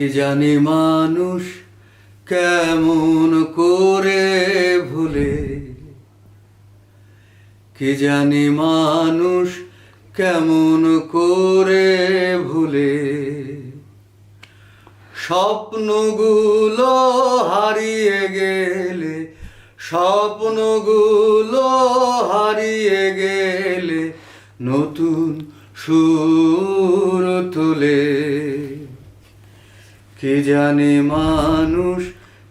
কি জানি মানুষ কেমন করে ভুলে, কি জানি মানুষ কেমন করে ভুলে স্বপ্নগুলো হারিয়ে গেলে, স্বপ্নগুলো হারিয়ে গেলে নতুন সুর তোলে। কি জানি মানুষ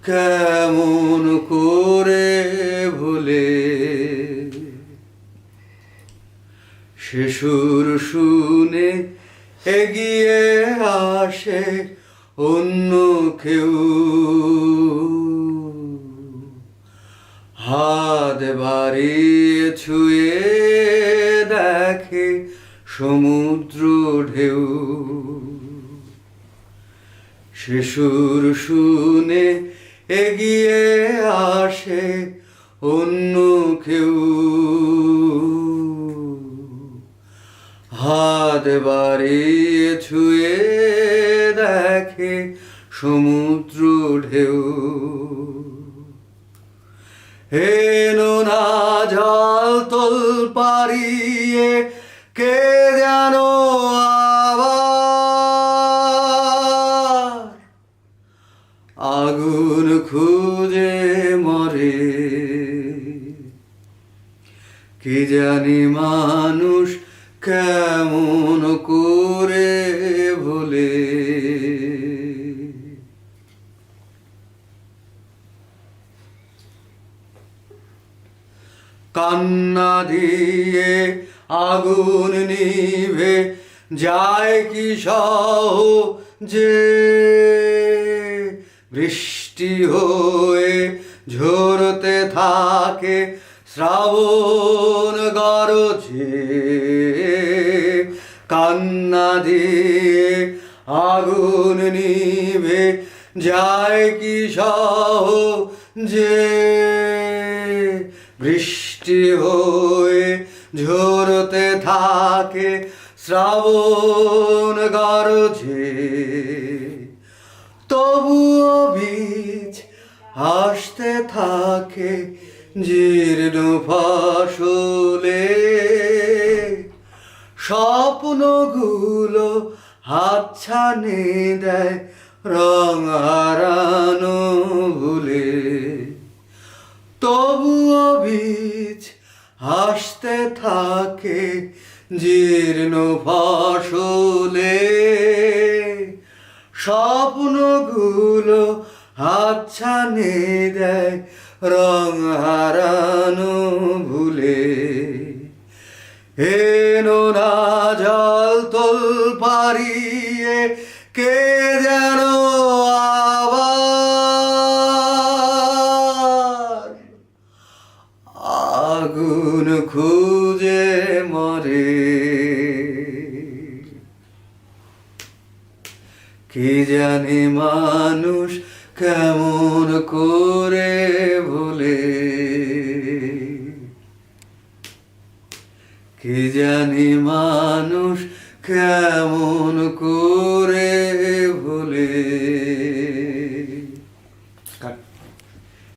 কেমন করে ভুলে, সে সুর শুনে এগিয়ে আসে অন্য কেউ, হাত বাড়িয়ে ছুঁয়ে দেখে সমুদ্র ঢেউ। সে সুর শুনে এগিয়ে আসে অন্য কেউ, হাত বাড়িয়ে ছুঁয়ে দেখে সমুদ্র ঢেউ। এলো না জল তল পারিয়ে কে যেন আবার আগুন খুঁজে মরে। কি জানি মানুষ কেমন করে ভুলে। কান্না দিয়ে আগুন নিভে যায় কি সহজে, বৃষ্টি হয়ে ঝরতে থাকে শ্রাবণ গরজে। কান্না দিয়ে আগুন নিভে যায় কি সহজে, বৃষ্টি হয়ে ঝরতে থাকে শ্রাবণ গরজে। তবুও বীজ হাসতে থাকে জীর্ণ ফসলে, স্বপ্নগুলো হাতছানি দেয় রং হারানো ভুলে। তবুও বীজ হাসতে থাকে জীর্ণ ফসলে, স্বপ্নগুলো হাতছানি দেয় রং হারানো ভুলে। এলো না জল তল পারিয়ে কে যেন আবার আগুন খুঁজে মরে। কি জানি মানুষ কেমন করে ভুলে, কি জানি মানুষ কেমন করে